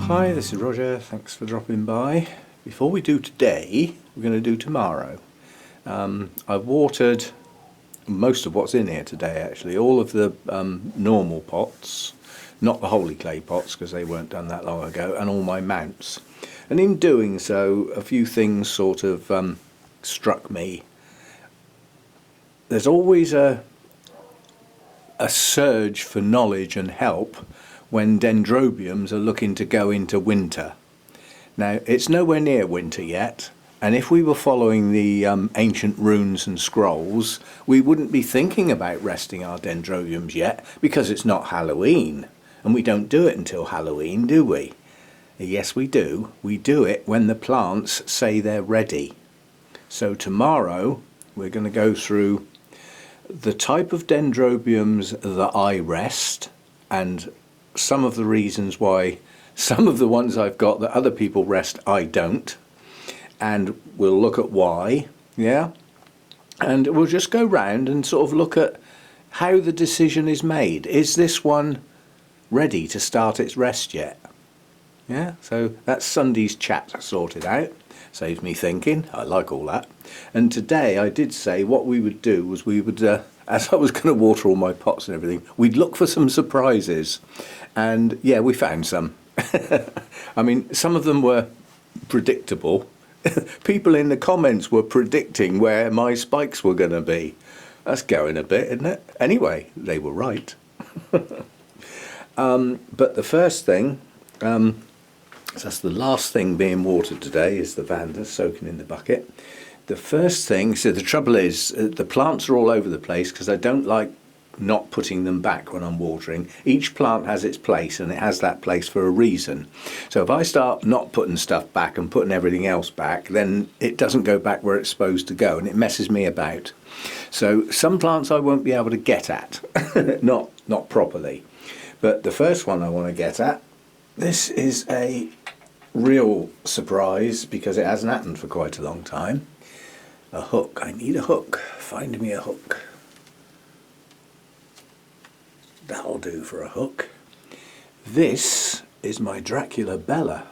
Hi, this is Roger. Thanks for dropping by. Before we do today, we're going to do tomorrow. I've watered most of what's in here today, actually. All of the normal pots, not the holy clay pots because they weren't done that long ago, and all my mounts. And in doing so, a few things sort of struck me. There's always a surge for knowledge and help when dendrobiums are looking to go into winter. Now, it's nowhere near winter yet, and if we were following the ancient runes and scrolls, we wouldn't be thinking about resting our dendrobiums yet, because it's not Halloween, and we don't do it until Halloween, do we? Yes, we do. We do it when the plants say they're ready. So tomorrow, we're going to go through the type of dendrobiums that I rest, and some of the reasons why some of the ones I've got that other people rest I don't, and we'll look at why, yeah, and we'll just go round and sort of look at how the decision is made. Is this one ready to start its rest yet? Yeah, so that's Sunday's chat sorted out. Saves me thinking. I like all that. And today I did say what we would do was we would, as I was going to water all my pots and everything, we'd look for some surprises. And yeah, we found some. I mean, some of them were predictable. People in the comments were predicting where my spikes were going to be. That's going a bit, isn't it? Anyway, they were right. But the first thing, that's the last thing being watered today, is the Vanda soaking in the bucket. The first thing, so the trouble is, the plants are all over the place because I don't like not putting them back when I'm watering. Each plant has its place, and it has that place for a reason. So if I start not putting stuff back and putting everything else back, then it doesn't go back where it's supposed to go, and it messes me about. So some plants I won't be able to get at, not properly. But the first one I want to get at, this is a real surprise because it hasn't happened for quite a long time. A hook. I need a hook. Find me a hook. That'll do for a hook. This is my Dracula Bella.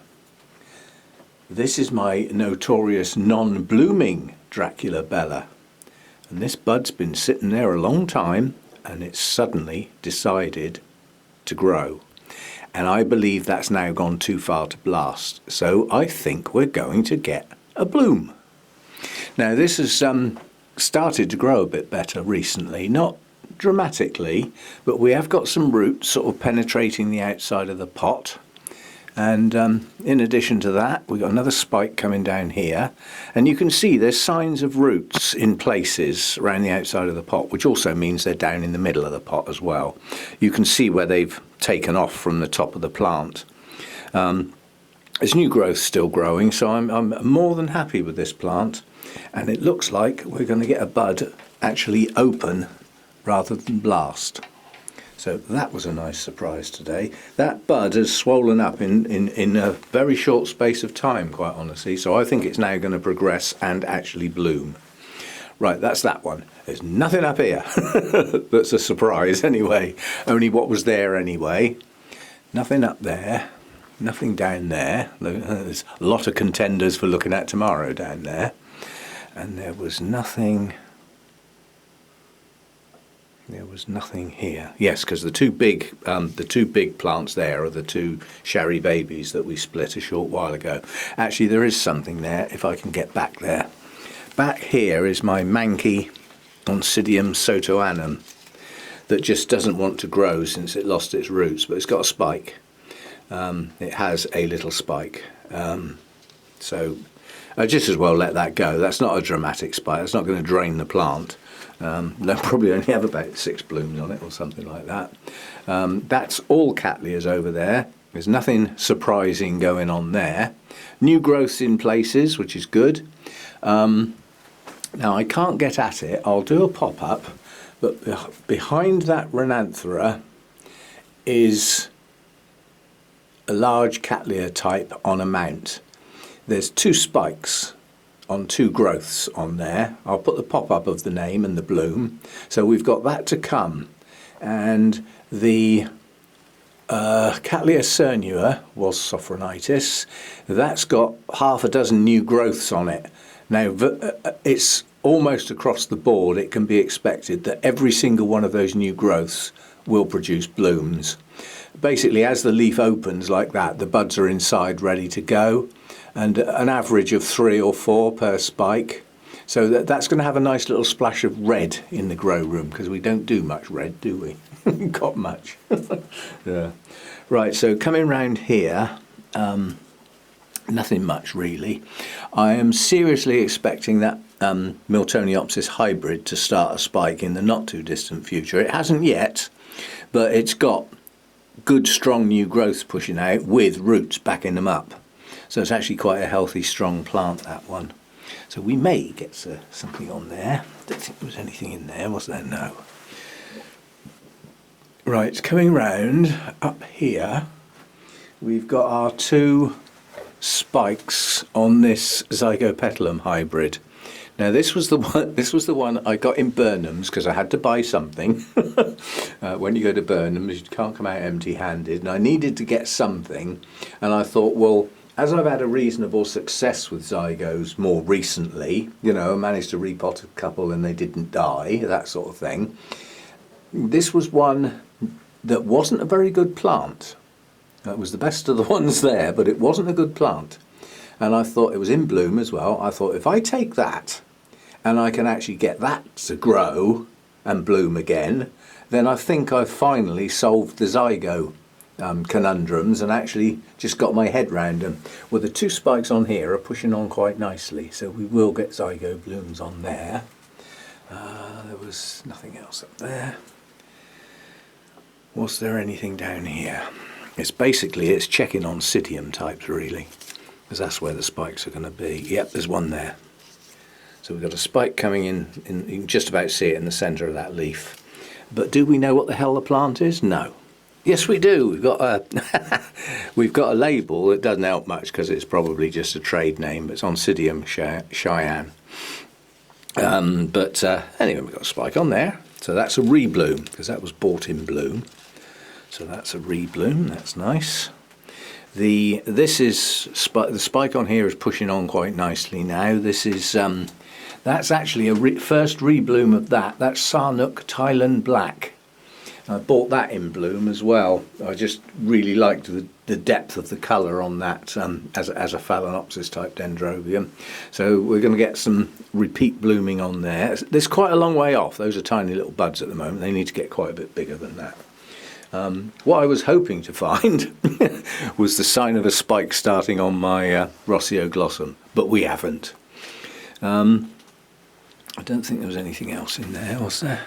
This is my notorious non-blooming Dracula Bella. And this bud's been sitting there a long time, and it's suddenly decided to grow. And I believe that's now gone too far to blast. So I think we're going to get a bloom. Now this has started to grow a bit better recently, not dramatically, but we have got some roots sort of penetrating the outside of the pot. And in addition to that, we've got another spike coming down here. And you can see there's signs of roots in places around the outside of the pot, which also means they're down in the middle of the pot as well. You can see where they've taken off from the top of the plant. There's new growth still growing, so I'm more than happy with this plant. And it looks like we're going to get a bud actually open rather than blast. So that was a nice surprise today. That bud has swollen up in a very short space of time, quite honestly. So I think it's now going to progress and actually bloom. Right, that's that one. There's nothing up here. That's a surprise anyway. Only what was there anyway. Nothing up there. Nothing down there. There's a lot of contenders for looking at tomorrow down there. And there was nothing... There was nothing here. Yes, because the two big plants there are the two Sherry babies that we split a short while ago. Actually, there is something there if I can get back there. Back here is my manky Oncidium sotoanum that just doesn't want to grow since it lost its roots, but it's got a spike. It has a little spike. So I just as well let that go. That's not a dramatic spike. It's not going to drain the plant. They'll probably only have about 6 blooms on it or something like that. That's all Cattleyas over there. There's nothing surprising going on there. New growths in places, which is good. Now I can't get at it. I'll do a pop-up, but behind that Rhinanthera is a large Cattleya type on a mount. There's 2 spikes on 2 growths on there. I'll put the pop-up of the name and the bloom. So we've got that to come. And the Cattleya cernua was Sophronitis. That's got half a dozen new growths on it. Now, it's almost across the board. It can be expected that every single one of those new growths will produce blooms. Basically, as the leaf opens like that, the buds are inside ready to go, and an average of 3 or 4 per spike. So that's going to have a nice little splash of red in the grow room, because we don't do much red, do we? Got much. Yeah. Right, so coming round here, nothing much really. I am seriously expecting that Miltoniopsis hybrid to start a spike in the not too distant future. It hasn't yet, but it's got good strong new growths pushing out with roots backing them up. So it's actually quite a healthy strong plant, that one. So we may get something on there. I don't think there was anything in there, was there? No. Right, coming round up here, we've got our 2 spikes on this Zygopetalum hybrid. Now this was the one I got in Burnham's because I had to buy something. When you go to Burnham's, you can't come out empty-handed, and I needed to get something, and I thought, well, as I've had a reasonable success with Zygos more recently, you know, I managed to repot a couple and they didn't die, that sort of thing. This was one that wasn't a very good plant. It was the best of the ones there, but it wasn't a good plant. And I thought, it was in bloom as well, I thought if I take that and I can actually get that to grow and bloom again, then I think I've finally solved the Zygo conundrums and actually just got my head round them. Well, the 2 spikes on here are pushing on quite nicely, so we will get Zygo blooms on there. There was nothing else up there. Was there anything down here? It's checking on Cytium types really, because that's where the spikes are going to be. Yep, there's one there. So we've got a spike coming in, you can just about see it in the centre of that leaf. But do we know what the hell the plant is? No. Yes, we do. We've got a label that doesn't help much because it's probably just a trade name. But it's on Cytium Cheyenne. Anyway, we've got a spike on there. So that's a rebloom because that was bought in bloom. So that's a rebloom. That's nice. The spike on here is pushing on quite nicely now. This is that's actually a first rebloom of that. That's Sarnook Thailand Black. I bought that in bloom as well. I just really liked the depth of the colour on that as a Phalaenopsis type dendrobium. So we're going to get some repeat blooming on there. There's quite a long way off. Those are tiny little buds at the moment. They need to get quite a bit bigger than that. What I was hoping to find was the sign of a spike starting on my Roseoglossum, but we haven't. I don't think there was anything else in there, was there?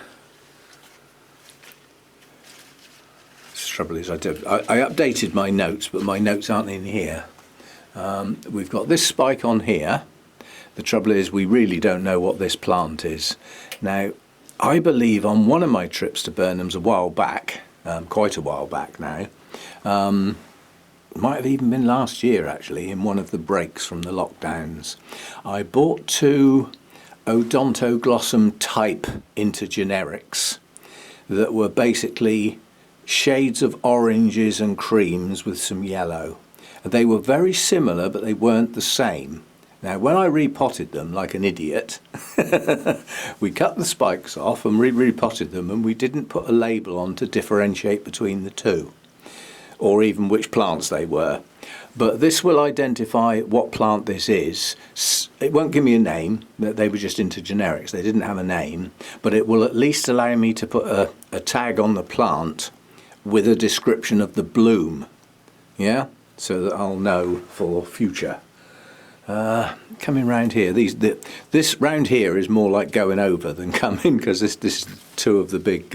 The trouble is I updated my notes, but my notes aren't in here. We've got this spike on here. The trouble is we really don't know what this plant is. Now, I believe on one of my trips to Burnham's a while back, quite a while back now, might have even been last year actually, in one of the breaks from the lockdowns, I bought 2 Odontoglossum type intergenerics that were basically shades of oranges and creams with some yellow. They were very similar, but they weren't the same. Now, when I repotted them like an idiot, we cut the spikes off and repotted them, and we didn't put a label on to differentiate between the 2, or even which plants they were. But this will identify what plant this is. It won't give me a name, they were just intergenerics, they didn't have a name, but it will at least allow me to put a tag on the plant with a description of the bloom, yeah, so that I'll know for future. Coming round here, this round here is more like going over than coming, because this is 2 of the big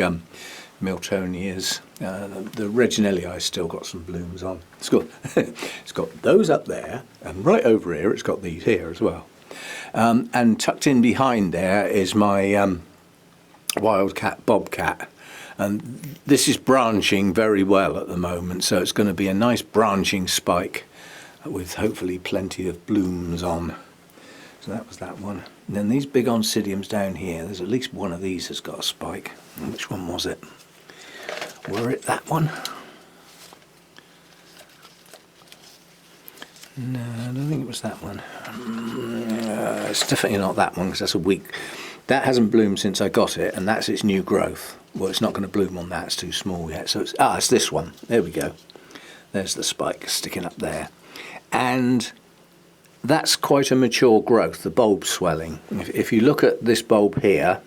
Miltonias. The Reginellii still got some blooms on. It's got those up there, and right over here it's got these here as well. And tucked in behind there is my wildcat bobcat. And this is branching very well at the moment, so it's going to be a nice branching spike with hopefully plenty of blooms on. So that was that one. And then these big Oncidiums down here, there's at least one of these that's got a spike. Which one was it? Were it that one? No, I don't think it was that one. It's definitely not that one because that's a weak. That hasn't bloomed since I got it, and that's its new growth. Well, it's not going to bloom on that; it's too small yet. So it's this one. There we go. There's the spike sticking up there, and that's quite a mature growth. The bulb's swelling. If you look at this bulb here,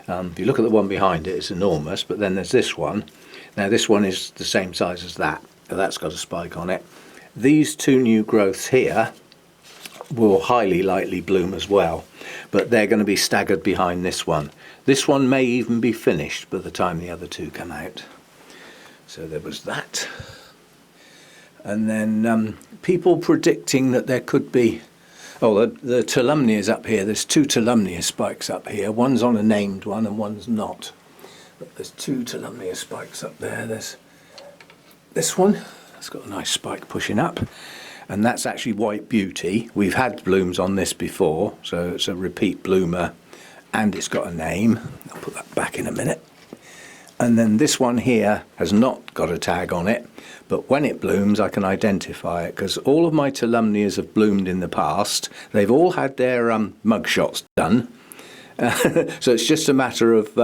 if you look at the one behind it, it's enormous. But then there's this one. Now this one is the same size as that. That's got a spike on it. These two new growths here will highly likely bloom as well, but they're going to be staggered behind this one. This one may even be finished by the time the other two come out. So there was that. And then people predicting that there could be, the Tolumnias up here. There's two Tolumnia spikes up here. One's on a named one and one's not. But there's two Tolumnia spikes up there. There's this one. It's got a nice spike pushing up, and that's actually White Beauty. We've had blooms on this before, so it's a repeat bloomer, and it's got a name. I'll put that back in a minute. And then this one here has not got a tag on it, but when it blooms I can identify it because all of my Tolumnias have bloomed in the past. They've all had their mug shots done, so it's just a matter of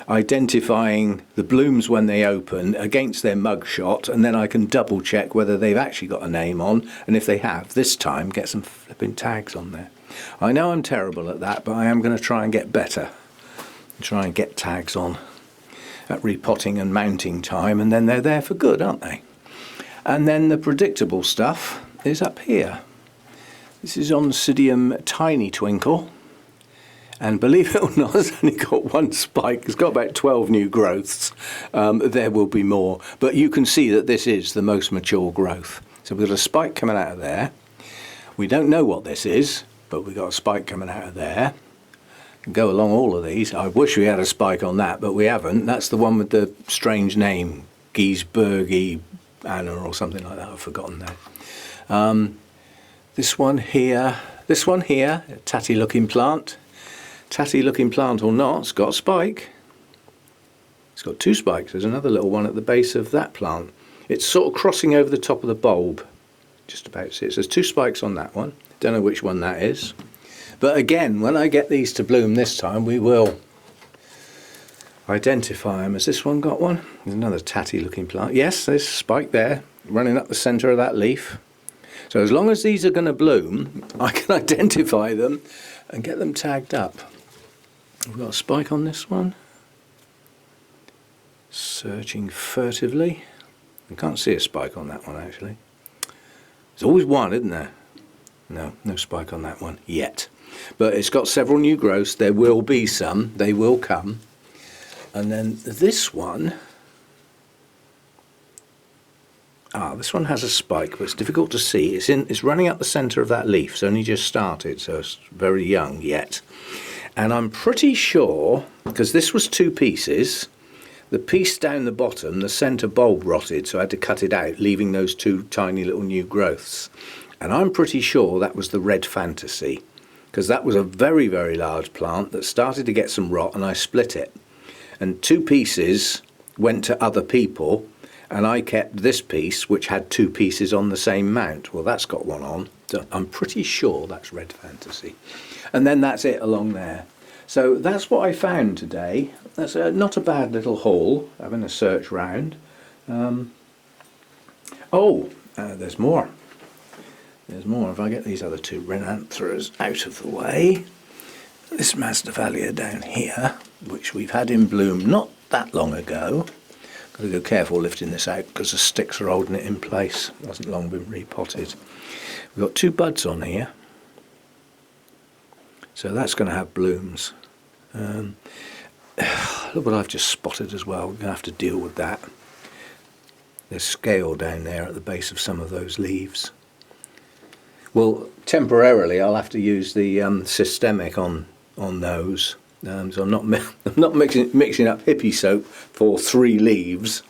identifying the blooms when they open against their mug shot, and then I can double check whether they've actually got a name on, and if they have, this time get some flipping tags on there. I know I'm terrible at that, but I am going to try and get better. Try and get tags on at repotting and mounting time, and then they're there for good, aren't they? And then the predictable stuff is up here. This is Oncidium Tiny Twinkle. And believe it or not, it's only got one spike. It's got about 12 new growths. There will be more. But you can see that this is the most mature growth. So we've got a spike coming out of there. We don't know what this is, but we've got a spike coming out of there. Go along all of these. I wish we had a spike on that, but we haven't. That's the one with the strange name, Giesbergi Anna or something like that. I've forgotten that. This one here, a tatty looking plant. Tatty looking plant or not, it's got a spike. It's got two spikes. There's another little one at the base of that plant. It's sort of crossing over the top of the bulb. Just about see it. So there's two spikes on that one. Don't know which one that is. But again, when I get these to bloom this time, we will identify them. Has this one got one? There's another tatty looking plant. Yes, there's a spike there running up the centre of that leaf. So as long as these are going to bloom, I can identify them and get them tagged up. We've got a spike on this one. Searching furtively. I can't see a spike on that one actually. There's always one, isn't there? No spike on that one yet. But it's got several new growths. There will be some. They will come. And then this one. This one has a spike, but it's difficult to see. It's running up the centre of that leaf. It's only just started, so it's very young yet. And I'm pretty sure, because this was two pieces, the piece down the bottom, the centre bulb rotted, so I had to cut it out, leaving those two tiny little new growths. And I'm pretty sure that was the Red Fantasy, because that was a very, very large plant that started to get some rot, and I split it. And two pieces went to other people, and I kept this piece, which had two pieces on the same mount. Well, that's got one on. So I'm pretty sure that's Red Fantasy. And then that's it along there. So that's what I found today. That's not a bad little haul, having a search round. There's more. There's more. If I get these other two Rhinanthras out of the way. This Masdevallia down here, which we've had in bloom not that long ago. Got to go careful lifting this out because the sticks are holding it in place. It hasn't long been repotted. We've got two buds on here. So that's going to have blooms. Look what I've just spotted as well. We're going to have to deal with that. There's scale down there at the base of some of those leaves. Well, temporarily I'll have to use the systemic on those. So I'm not mixing up hippie soap for 3 leaves.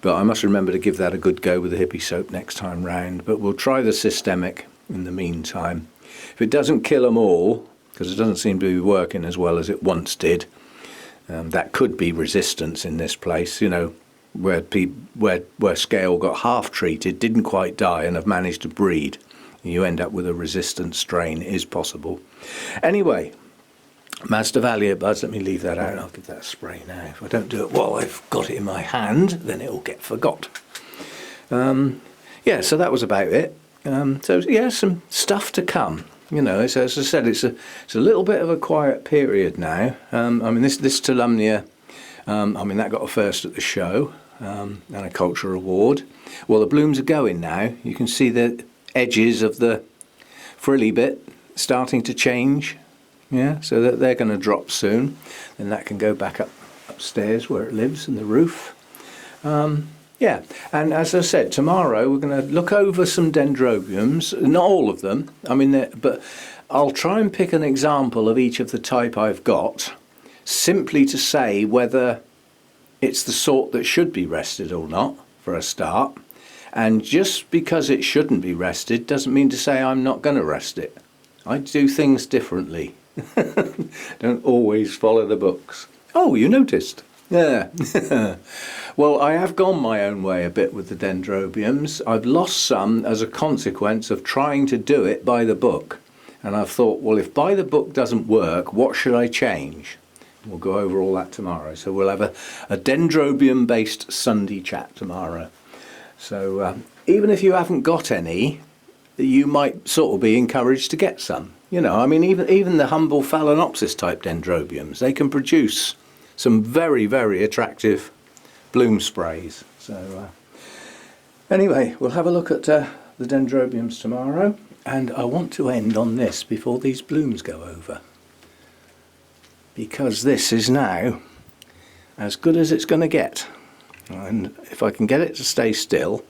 But I must remember to give that a good go with the hippie soap next time round. But we'll try the systemic in the meantime. If it doesn't kill them all, because it doesn't seem to be working as well as it once did, that could be resistance in this place. You know, where scale got half treated, didn't quite die, and have managed to breed. You end up with a resistant strain. It is possible. Anyway, Masdevallia buds, let me leave that out. I'll give that a spray now. If I don't do it while I've got it in my hand, then it will get forgot. Yeah, so that was about it. So yeah, some stuff to come. You know, as I said, it's a little bit of a quiet period now. I mean, this Tolumnia, I mean, that got a first at the show and a culture award. Well, the blooms are going now. You can see the edges of the frilly bit starting to change. Yeah, so that they're going to drop soon. Then that can go back upstairs where it lives in the roof. Yeah, and as I said, tomorrow we're going to look over some dendrobiums, not all of them, I mean, but I'll try and pick an example of each of the type I've got, simply to say whether it's the sort that should be rested or not, for a start. And just because it shouldn't be rested doesn't mean to say I'm not going to rest it. I do things differently. Don't always follow the books. Oh, you noticed? Yeah. Well, I have gone my own way a bit with the dendrobiums. I've lost some as a consequence of trying to do it by the book. And I've thought, well, if by the book doesn't work, what should I change? We'll go over all that tomorrow. So we'll have a dendrobium-based Sunday chat tomorrow. So even if you haven't got any, you might sort of be encouraged to get some. You know, I mean, even the humble Phalaenopsis type dendrobiums, they can produce some very, very attractive bloom sprays. So anyway, we'll have a look at the dendrobiums tomorrow, and I want to end on this before these blooms go over, because this is now as good as it's going to get. And if I can get it to stay still,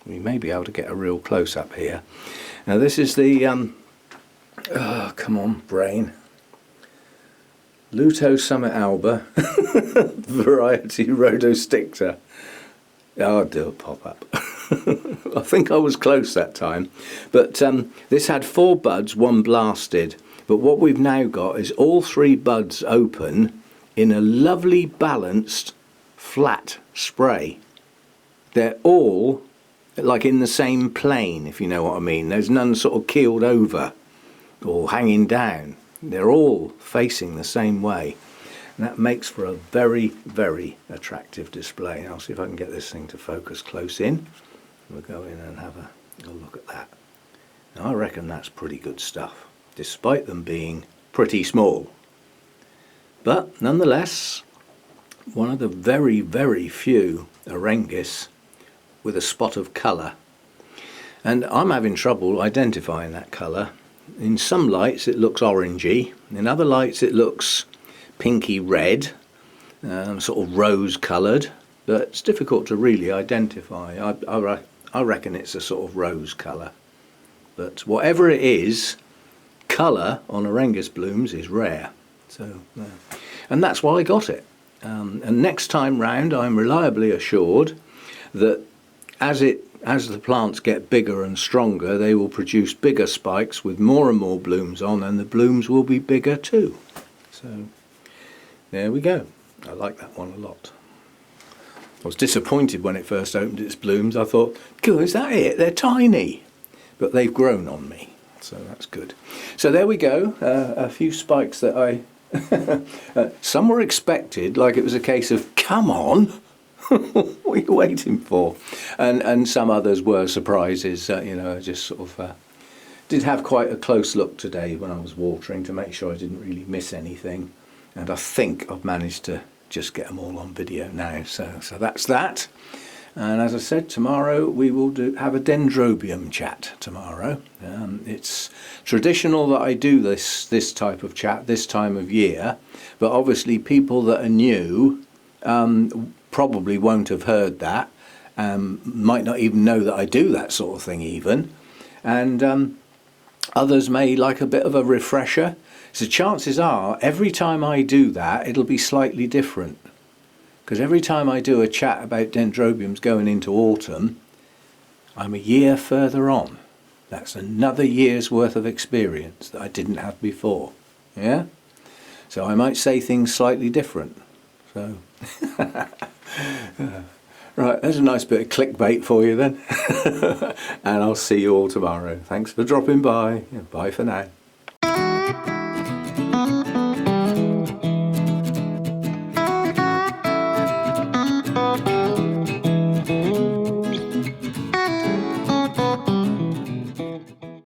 we may be able to get a real close-up here. Now this is the oh, come on, brain. Luto Summit Alba, variety Rhodosticta. Oh, I'll do a pop-up. I think I was close that time. But this had 4 buds, 1 blasted. But what we've now got is all 3 buds open in a lovely balanced flat spray. They're all like in the same plane, if you know what I mean. There's none sort of keeled over or hanging down. They're all facing the same way, and that makes for a very, very attractive display. I'll see if I can get this thing to focus close in. We'll go in and have a look at that. Now, I reckon that's pretty good stuff, despite them being pretty small. But nonetheless, one of the very, very few Orengis with a spot of colour. And I'm having trouble identifying that colour. In some lights it looks orangey, in other lights it looks pinky red, sort of rose coloured, but it's difficult to really identify. I reckon it's a sort of rose colour. But whatever it is, colour on Orengis blooms is rare. So, and that's why I got it. And next time round I'm reliably assured that as the plants get bigger and stronger, they will produce bigger spikes with more and more blooms on, and the blooms will be bigger too. So there we go. I like that one a lot. I was disappointed when it first opened its blooms. I thought, good, is that it? They're tiny. But they've grown on me, so that's good. So there we go, a few spikes that I... some were expected, like it was a case of, come on! What are you waiting for? And some others were surprises. You know, I just sort of did have quite a close look today when I was watering to make sure I didn't really miss anything. And I think I've managed to just get them all on video now. So that's that. And as I said, tomorrow we will have a dendrobium chat tomorrow. It's traditional that I do this type of chat this time of year, but obviously people that are new probably won't have heard that, might not even know that I do that sort of thing even, and others may like a bit of a refresher. So chances are every time I do that it'll be slightly different, because every time I do a chat about dendrobiums going into autumn, I'm a year further on. That's another year's worth of experience that I didn't have before. Yeah? So I might say things slightly different. So Right, there's a nice bit of clickbait for you then. And I'll see you all tomorrow. Thanks for dropping by. Bye for now.